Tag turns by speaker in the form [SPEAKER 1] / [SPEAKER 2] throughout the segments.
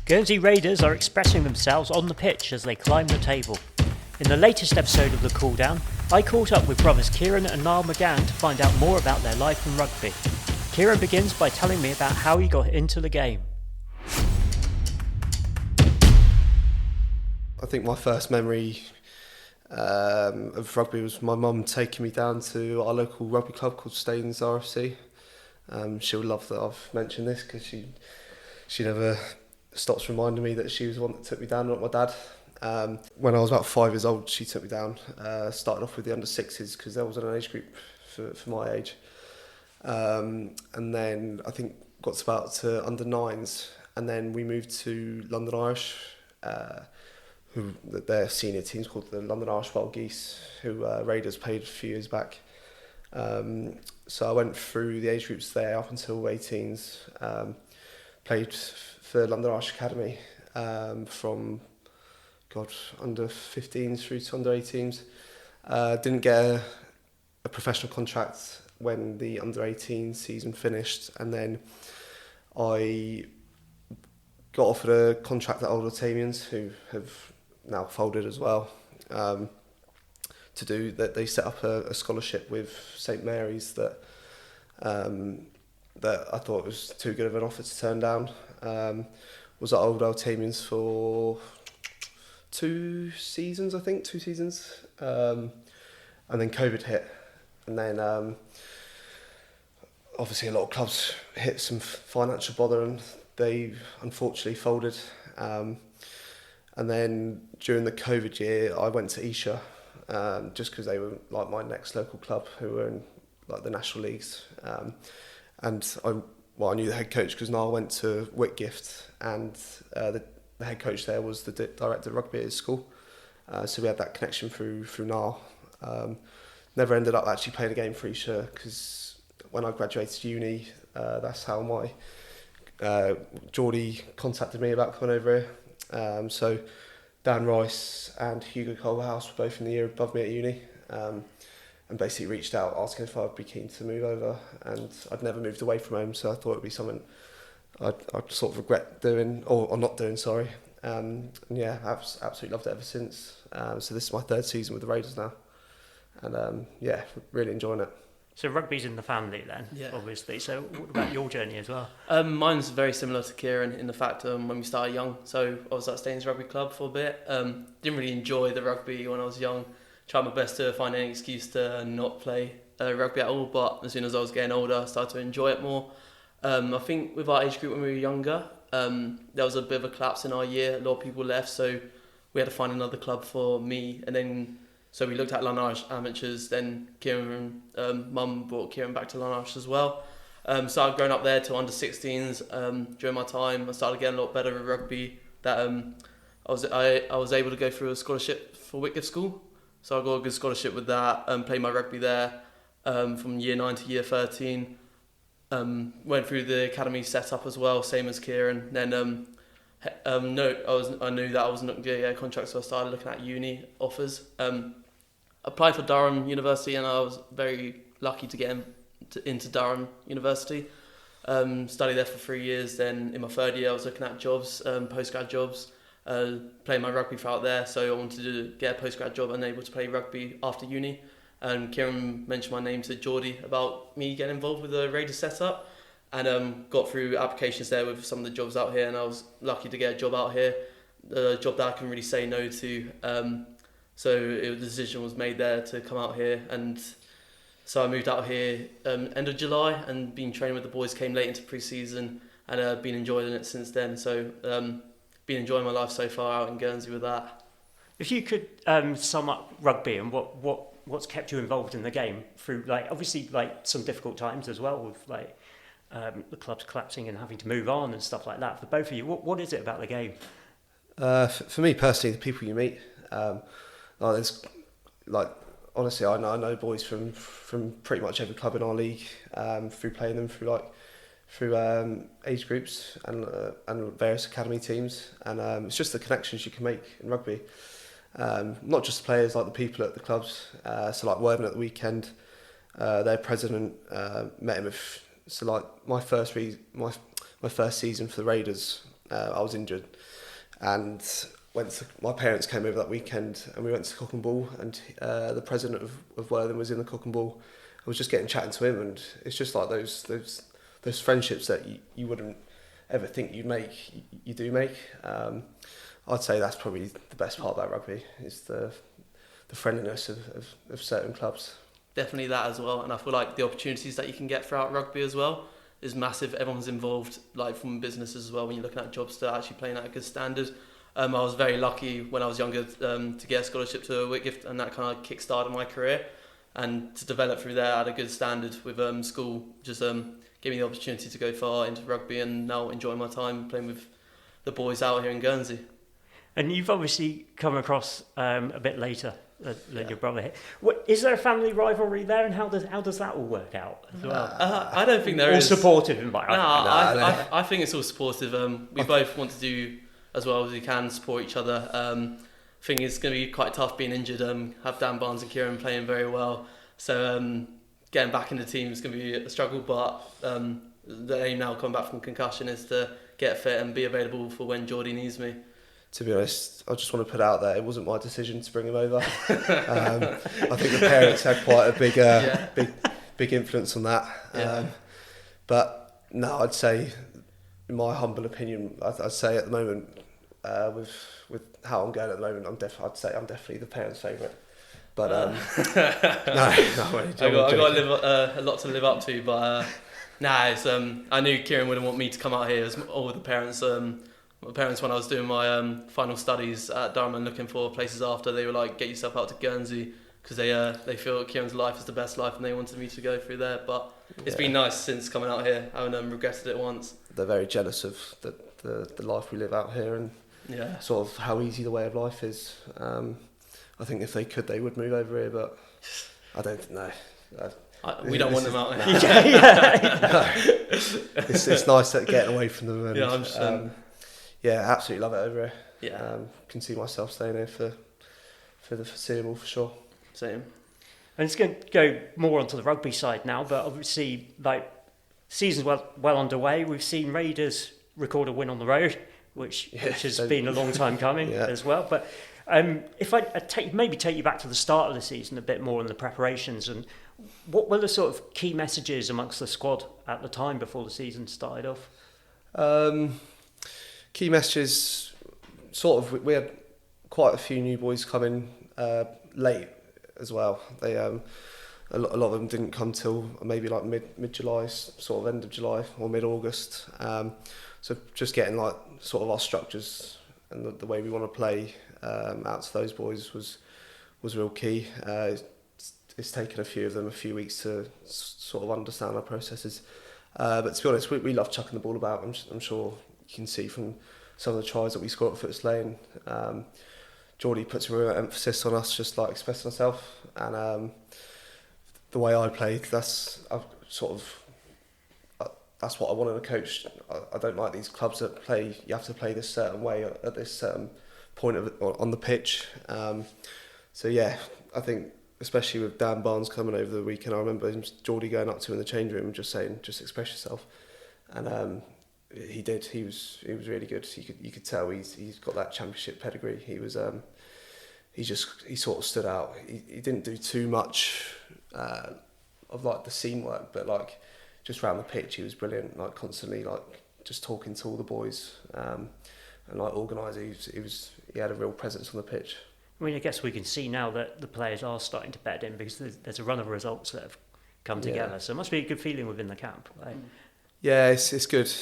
[SPEAKER 1] Guernsey Raiders are expressing themselves on the pitch as they climb the table. In the latest episode of The Cool Down, I caught up with brothers Ciaran and Niall McGann to find out more about their life in rugby. Ciaran begins by telling me about how he got into the game.
[SPEAKER 2] I think my first memory of rugby was my mum taking me down to our local rugby club called Staines RFC. She'll love that I've mentioned this because she never stops reminding me that she was the one that took me down, not my dad. When I was about 5 years old, she took me down, starting off with the under sixes because there wasn't an age group for my age. And then I think got to under nines, and then we moved to London Irish, who their senior team's called the London Irish Wild Geese, who Raiders played a few years back. So I went through the age groups there up until 18s, played for London Irish Academy from under 15s through to under 18s. Didn't get a professional contract when the under 18 season finished, and then I got offered a contract at Old Otamians, who have now folded as well. To do that, they set up a scholarship with St Mary's that I thought was too good of an offer to turn down. Was at Old Otamians for 2 seasons, I think, and then COVID hit, and then obviously a lot of clubs hit some financial bother and they unfortunately folded. And then during the COVID year, I went to Esher, just because they were like my next local club, who were in like the national leagues. And I knew the head coach because Niall went to Whitgift, and the head coach there was the director of rugby at his school. So we had that connection through Niall. Never ended up actually playing a game for Esher because when I graduated uni, that's how my Geordie contacted me about coming over here. So Dan Rice and Hugo Culverhouse were both in the year above me at uni, and basically reached out asking if I'd be keen to move over, and I'd never moved away from home, so I thought it'd be something I'd sort of regret doing, or not doing, sorry. And yeah, I've absolutely loved it ever since. So this is my 3rd season with the Raiders now, and yeah, really enjoying it.
[SPEAKER 1] So rugby's in the family then, yeah, obviously. So what about your journey as well?
[SPEAKER 3] Mine's very similar to Ciaran in the fact when we started young. So I was at Staines Rugby Club for a bit. Didn't really enjoy the rugby when I was young. Tried my best to find any excuse to not play rugby at all. But as soon as I was getting older, I started to enjoy it more. I think with our age group when we were younger, there was a bit of a collapse in our year. A lot of people left, so we had to find another club for me. And then so we looked at London Irish Amateurs, then Ciaran, mum brought Ciaran back to London Irish as well. Started growing up there to under 16s. During my time, I started getting a lot better at rugby. That I was able to go through a scholarship for Whitgift School, so I got a good scholarship with that. Played my rugby there from year 9 to year 13. Went through the academy setup as well, same as Ciaran. Then I knew that I wasn't going to get a contract, so I started looking at uni offers. Applied for Durham University, and I was very lucky to get into Durham University. Studied there for 3 years. Then in my 3rd year, I was looking at jobs, postgrad jobs, playing my rugby throughout there. So I wanted to get a postgrad job and able to play rugby after uni. And Ciaran mentioned my name to Geordie about me getting involved with the Raiders setup, and got through applications there with some of the jobs out here, and I was lucky to get a job out here, a job that I couldn't really say no to. So the decision was made there to come out here, and so I moved out here end of July, and been training with the boys, came late into pre-season, and been enjoying it since then. So been enjoying my life so far out in Guernsey with that.
[SPEAKER 1] If you could sum up rugby and what's kept you involved in the game through, like, obviously like some difficult times as well with like the club's collapsing and having to move on and stuff like that, for both of you, what is it about the game?
[SPEAKER 2] For me personally, the people you meet. There's like, honestly, I know boys from pretty much every club in our league, through playing them through age groups and various academy teams, and it's just the connections you can make in rugby. Not just players, like the people at the clubs. So like Worthing at the weekend, their president, met him with. So like my first season for the Raiders, I was injured, and my parents came over that weekend, and we went to Cock and Ball, and the president of Worthing was in the Cock and Ball. I was just chatting to him, and it's just like those friendships that you wouldn't ever think you'd make, you do make. I'd say that's probably the best part about rugby, is the friendliness of certain clubs.
[SPEAKER 3] Definitely that as well, and I feel like the opportunities that you can get throughout rugby as well is massive. Everyone's involved, like from businesses as well, when you're looking at jobs to actually playing at a good standard. I was very lucky when I was younger to get a scholarship to Whitgift, and that kind of kick-started my career, and to develop through there at a good standard with school just gave me the opportunity to go far into rugby, and now enjoying my time playing with the boys out here in Guernsey.
[SPEAKER 1] And you've obviously come across a bit later than your brother here. Is there a family rivalry there, and how does that all work out as well?
[SPEAKER 3] I don't think there is.
[SPEAKER 1] All supportive in my
[SPEAKER 3] I think it's all supportive. We both want to do as well as we can, support each other. I think it's going to be quite tough being injured. Have Dan Barnes and Ciaran playing very well, so getting back in the team is going to be a struggle. But the aim now, coming back from concussion, is to get fit and be available for when Geordie needs me.
[SPEAKER 2] To be honest, I just want to put out there, it wasn't my decision to bring him over. I think the parents had quite a big influence on that. But no, I'd say, in my humble opinion, I'd say at the moment, with how I'm going at the moment, I'd say I'm definitely the parents' favourite. But no,
[SPEAKER 3] I got a lot to live up to. But I knew Ciaran wouldn't want me to come out here as all the parents. My parents, when I was doing my final studies at Durham and looking for places after, they were like, get yourself out to Guernsey, because they feel Ciaran's life is the best life, and they wanted me to go through there. But it's been nice since coming out here. I haven't regretted it once.
[SPEAKER 2] They're very jealous of the life we live out here, and sort of how easy the way of life is. I think if they could, they would move over here, but I don't know.
[SPEAKER 3] We don't want them out here.
[SPEAKER 2] It's nice getting away from them. And,
[SPEAKER 3] 100%.
[SPEAKER 2] Absolutely love it over here.
[SPEAKER 3] Yeah.
[SPEAKER 2] Can see myself staying here for the foreseeable, for sure.
[SPEAKER 1] Same. And it's going to go more onto the rugby side now, but obviously, like, season's well underway. We've seen Raiders record a win on the road, which has been a long time coming as well. But if I take you back to the start of the season a bit more in the preparations, and what were the sort of key messages amongst the squad at the time before the season started off?
[SPEAKER 2] Key messages, sort of, we had quite a few new boys come in late as well. They a lot of them didn't come till maybe like mid-July, sort of end of July or mid-August. So just getting like sort of our structures and the way we want to play out to those boys was real key. It's taken a few of them a few weeks to sort of understand our processes. But to be honest, we love chucking the ball about. I'm sure you can see from some of the tries that we scored at Foots Lane. Geordie puts a real emphasis on us just like expressing ourselves, and the way I played, that's what I wanted a coach. I don't like these clubs that play, you have to play this certain way at this certain point on the pitch. So I think especially with Dan Barnes coming over the weekend, I remember Geordie going up to him in the change room and just saying, just express yourself. And he did. He was really good. You could tell he's got that championship pedigree. He was he sort of stood out. He didn't do too much of like the scene work, but like just around the pitch he was brilliant. Like constantly like just talking to all the boys and like organising. He had a real presence on the pitch.
[SPEAKER 1] I mean, I guess we can see now that the players are starting to bed in, because there's a run of results that have come together. So it must be a good feeling within the camp. Right?
[SPEAKER 2] Yeah, it's good.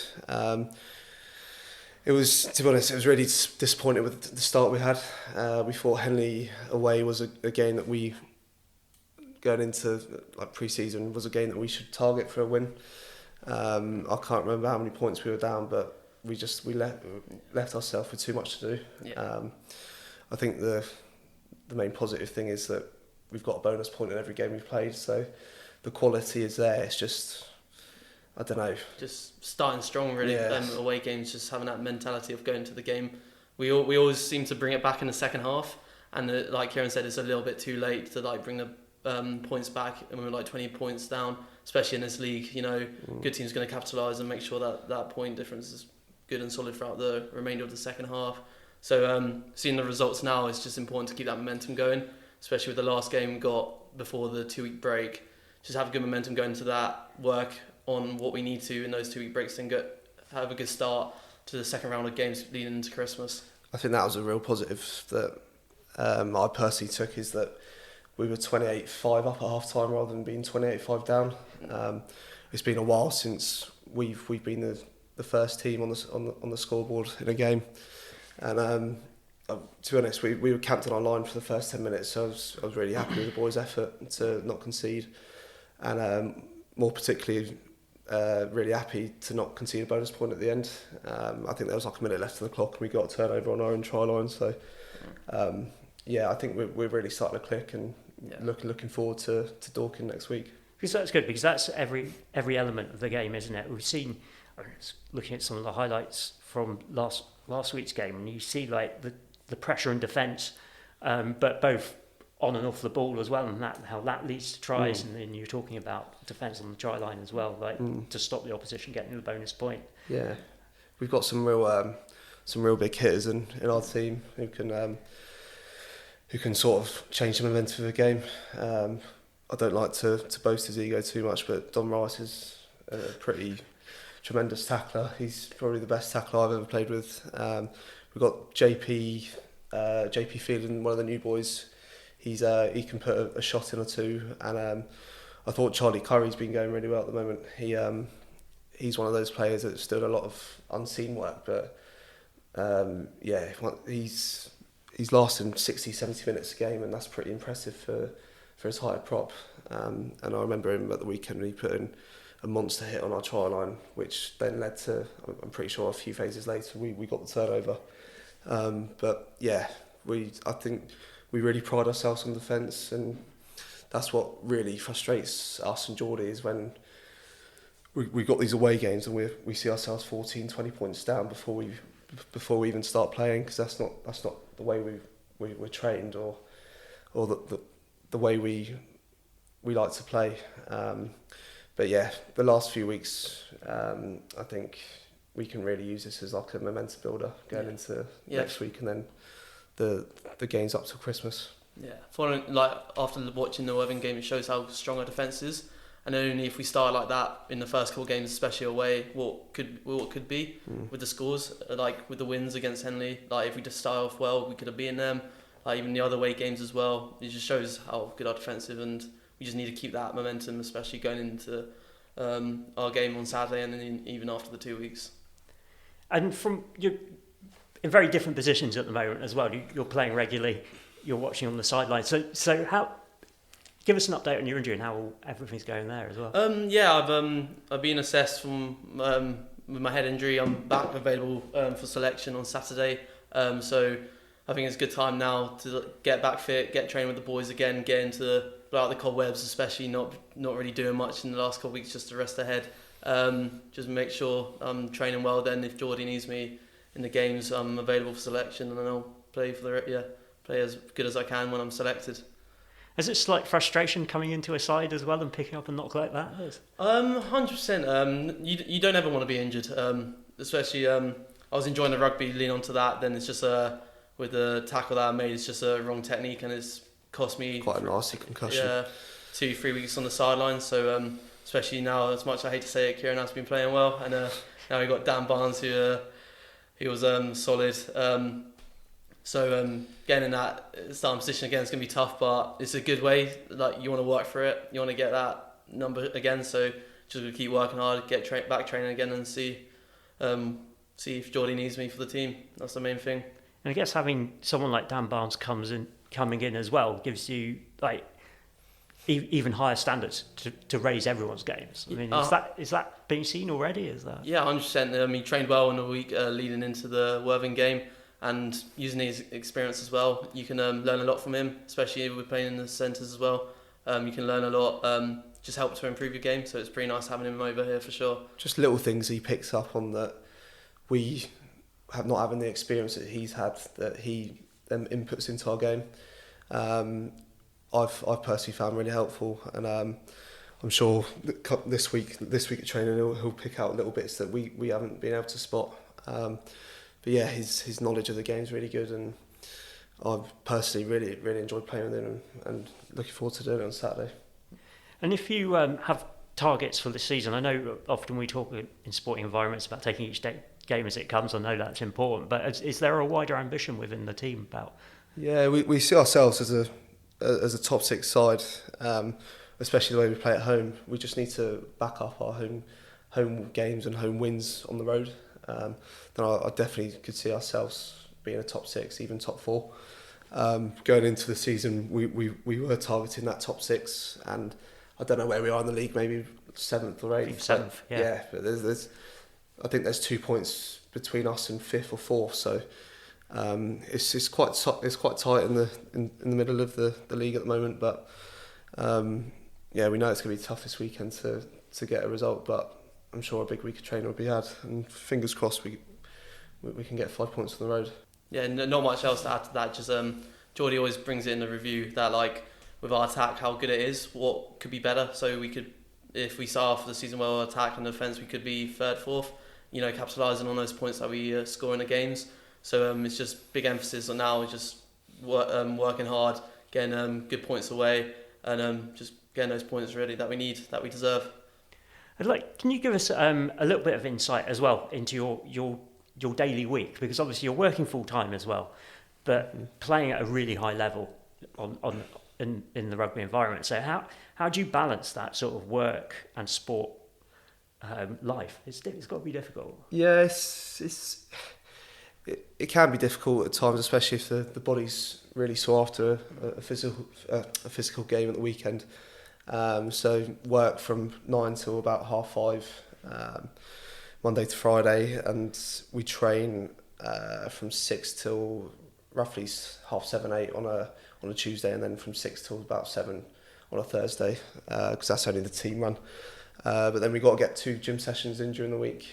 [SPEAKER 2] It was, to be honest, it was really disappointed with the start we had. We thought Henley away was a game that we, going into like pre-season, was a game that we should target for a win. I can't remember how many points we were down, but we left ourselves with too much to do.
[SPEAKER 3] Yeah.
[SPEAKER 2] I think the main positive thing is that we've got a bonus point in every game we've played, so the quality is there. It's just, I don't know.
[SPEAKER 3] Just starting strong, really. Away games, just having that mentality of going to the game. We always seem to bring it back in the second half, and like Ciaran said, it's a little bit too late to like bring the points back, and we're like 20 points down, especially in this league. You know, good teams going to capitalise and make sure that point difference good and solid throughout the remainder of the second half. So seeing the results now, it's just important to keep that momentum going, especially with the last game we got before the 2-week break. Just have good momentum going into that, work on what we need to in those 2-week breaks, and have a good start to the second round of games leading into Christmas.
[SPEAKER 2] I think that was a real positive that I personally took, is that we were 28-5 up at half time rather than being 28-5 down. It's been a while since we've been the first team on the scoreboard in a game, and to be honest, we were camped on our line for the first 10 minutes, so I was really happy with the boys' effort to not concede, and more particularly really happy to not concede a bonus point at the end. I think there was like a minute left on the clock and we got a turnover on our own try line, so I think we're really starting to click, and looking forward to Dorking next week.
[SPEAKER 1] Because that's good, because that's every element of the game, isn't it? We've seen, looking at some of the highlights from last week's game, and you see like the pressure and defence, but both on and off the ball as well, and how that leads to tries. And then you're talking about defence on the try line as well, like to stop the opposition getting the bonus point. Yeah,
[SPEAKER 2] we've got some real big hitters in our team who can sort of change the momentum of the game. I don't like to boast his ego too much, but Don Rice is a pretty tremendous tackler. He's probably the best tackler I've ever played with. We've got JP Phelan, one of the new boys. He can put a shot in or two, and I thought Charlie Curry's been going really well at the moment. He's one of those players that's still a lot of unseen work, but he's lasting 60-70 minutes a game, and that's pretty impressive for his height prop. And I remember him at the weekend when he put in a monster hit on our try line, which then led to, I'm pretty sure a few phases later we got the turnover. But yeah, I think we really pride ourselves on defence, and that's what really frustrates us and Geordie, is when we got these away games and we see ourselves 14-20 points down before we even start playing, because that's not the way we're trained or the way we like to play. But yeah, the last few weeks, I think we can really use this as like a momentum builder going into next week, and then the games up till Christmas.
[SPEAKER 3] Yeah, after watching the Worthing game, it shows how strong our defence is, and only if we start like that in the first couple of games, especially away, what could be with the scores, like with the wins against Henley. Like if we just start off well, we could have beaten them. Like even the other away games as well. It just shows how good our defensive, and we just need to keep that momentum, especially going into our game on Saturday, and then even after the 2 weeks.
[SPEAKER 1] And you're in very different positions at the moment as well. You're playing regularly. You're watching on the sidelines. So how? Give us an update on your injury and how everything's going there as well.
[SPEAKER 3] I've been assessed from with my head injury. I'm back available for selection on Saturday. So I think it's a good time now to get back fit, get training with the boys again, get into blow out the cobwebs, especially not really doing much in the last couple of weeks just to rest ahead. Just make sure I'm training well. Then if Geordie needs me in the games, I'm available for selection, and then I'll play play as good as I can when I'm selected.
[SPEAKER 1] Is it slight frustration coming into a side as well and picking up a knock like that?
[SPEAKER 3] 100%. You don't ever want to be injured, especially I was enjoying the rugby, lean onto that, then it's just with the tackle that I made, it's just a wrong technique, and it's cost me
[SPEAKER 2] quite a nasty concussion.
[SPEAKER 3] Yeah, 2-3 weeks on the sidelines. So especially now, as much as I hate to say it, Ciaran has been playing well, and now we got Dan Barnes, who he was solid. So getting in that starting position again is going to be tough, but it's a good way. Like, you want to work for it, you want to get that number again. So just gonna keep working hard, get back training again, and see if Geordie needs me for the team. That's the main thing.
[SPEAKER 1] And I guess having someone like Dan Barnes coming in as well gives you like even higher standards to raise everyone's games. I mean, is that being seen already? Is that?
[SPEAKER 3] Yeah, 100%. He trained well in the week leading into the Worthing game. And using his experience as well, you can learn a lot from him, especially if we're playing in the centres as well. You can learn a lot, just help to improve your game, so it's pretty nice having him over here for sure. Just
[SPEAKER 2] little things he picks up on that we have not having the experience that he's had, that he then inputs into our game. I've personally found really helpful, and I'm sure this week at training he'll pick out little bits that we haven't been able to spot. But yeah, his knowledge of the game is really good, and I've personally really enjoyed playing with him, and looking forward to doing it on Saturday.
[SPEAKER 1] And if you have targets for the season, I know often we talk in sporting environments about taking each game as it comes. I know that's important, but is there a wider ambition within the team about?
[SPEAKER 2] Yeah, we see ourselves as a top six side, especially the way we play at home. We just need to back up our home games and home wins on the road. Then I definitely could see ourselves being a top six, even top four. Going into the season, we were targeting that top six, and I don't know where we are in the league, maybe 7th or 8th.
[SPEAKER 1] 7th, yeah.
[SPEAKER 2] Yeah, but I think there's 2 points between us and 5th or 4th, so it's quite tight in the middle of the league at the moment. But yeah, we know it's going to be tough this weekend to get a result, but I'm sure a big week of training will be had, and fingers crossed we can get 5 points on the road.
[SPEAKER 3] Yeah, not much else to add to that. Just Geordie always brings it in the review that like with our attack, how good it is, what could be better. So we could, if we start off the season well, attack and defence, we could be 3rd, 4th. Capitalising on those points that we score in the games. So it's just big emphasis on now, just working hard, getting good points away, and just getting those points ready that we need, that we deserve.
[SPEAKER 1] Can you give us a little bit of insight as well into your daily week, because obviously you're working full time as well, but playing at a really high level in the rugby environment. So how do you balance that sort of work and sport life? It's got to be difficult.
[SPEAKER 2] Yeah, it can be difficult at times, especially if the body's really sore after a physical game at the weekend. So work from 9 till about 5:30, Monday to Friday, and we train from 6 till roughly 7:30, 8 on a Tuesday, and then from 6 till about 7 on a Thursday, because that's only the team run. But then we got to get 2 gym sessions in during the week.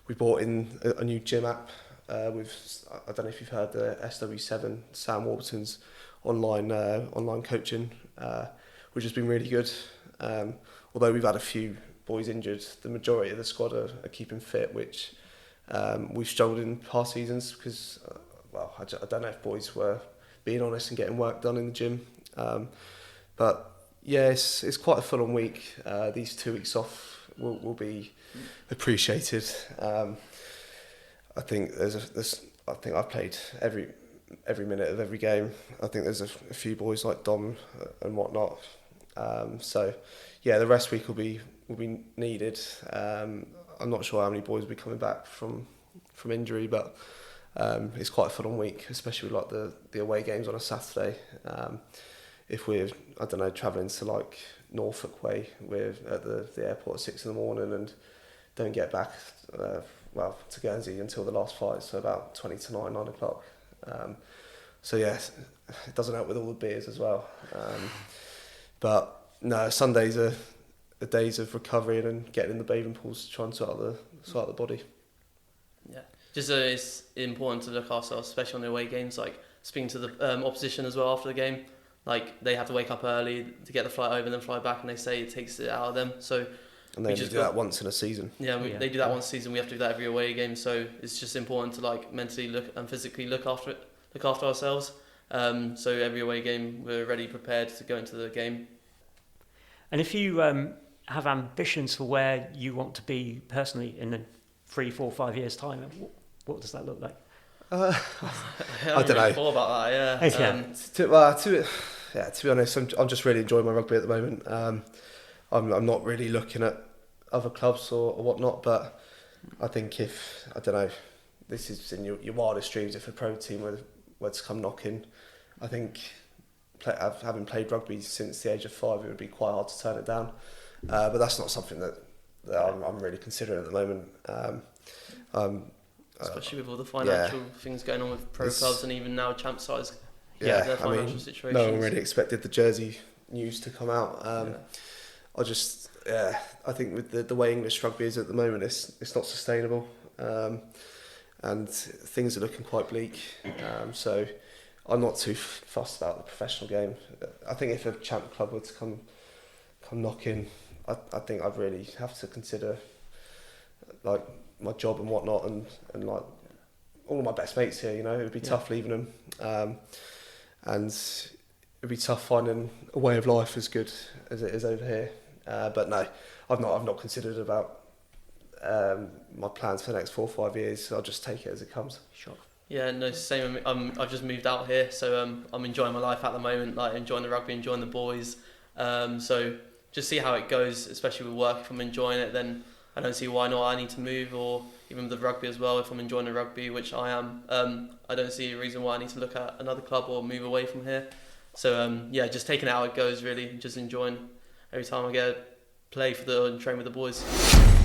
[SPEAKER 2] We bought in a new gym app with, I don't know if you've heard, the SW7, Sam Warburton's online coaching, which has been really good. Although we've had a few boys injured, the majority of the squad are keeping fit, which we've struggled in past seasons because, I don't know if boys were being honest and getting work done in the gym. But yeah, it's quite a full-on week. These 2 weeks off will be appreciated. I think I think I've played every minute of every game. I think there's a few boys like Dom and whatnot. So yeah, the rest week will be needed. I'm not sure how many boys will be coming back from injury, but it's quite a full-on week, especially with like the away games on a Saturday. If we're, I don't know, travelling to like Norfolk way, we're at the airport at 6 a.m. and don't get back to Guernsey until the last flight, so about 9 o'clock. So yeah, it doesn't help with all the beers as well. But no, Sundays are days of recovery and getting in the bathing pools to try and sort out the body.
[SPEAKER 3] Yeah, just it's important to look ourselves, especially on the away games. Like speaking to the opposition as well after the game. Like they have to wake up early to get the flight over and then fly back, and they say it takes it out of them. So
[SPEAKER 2] and they just do that once in a season.
[SPEAKER 3] Yeah, they do that once a season. We have to do that every away game. So it's just important to like mentally look and physically look after ourselves. So every away game we're ready, prepared to go into the game.
[SPEAKER 1] And if you have ambitions for where you want to be personally in 3, 4, 5 years' time, what does that look like?
[SPEAKER 2] I don't know.
[SPEAKER 3] Thought about that, yeah.
[SPEAKER 2] To be honest, I'm just really enjoying my rugby at the moment. I'm not really looking at other clubs or whatnot, but I think this is in your wildest dreams, if a pro team were to come knocking, I think having played rugby since the age of 5, it would be quite hard to turn it down. But that's not something that I'm really considering at the moment.
[SPEAKER 3] Especially with all the financial things going on with pro clubs and even now champ sides.
[SPEAKER 2] Their
[SPEAKER 3] financial situations.
[SPEAKER 2] No one really expected the jersey news to come out. I think with the way English rugby is at the moment, it's not sustainable, and things are looking quite bleak. So I'm not too fussed about the professional game. I think if a champ club were to come knocking, I think I'd really have to consider like my job and whatnot, and like all of my best mates here. You know, it would be tough leaving them, and it'd be tough finding a way of life as good as it is over here. But no, I've not considered about my plans for the next 4 or 5 years. I'll just take it as it comes.
[SPEAKER 1] Sure.
[SPEAKER 3] Yeah, no, same. I've just moved out here, so I'm enjoying my life at the moment. Like enjoying the rugby, enjoying the boys. So just see how it goes, especially with work. If I'm enjoying it, then I don't see why not. I need to move, or even with the rugby as well. If I'm enjoying the rugby, which I am, I don't see a reason why I need to look at another club or move away from here. So yeah, just taking it how it goes, really, just enjoying every time I get to play and train with the boys.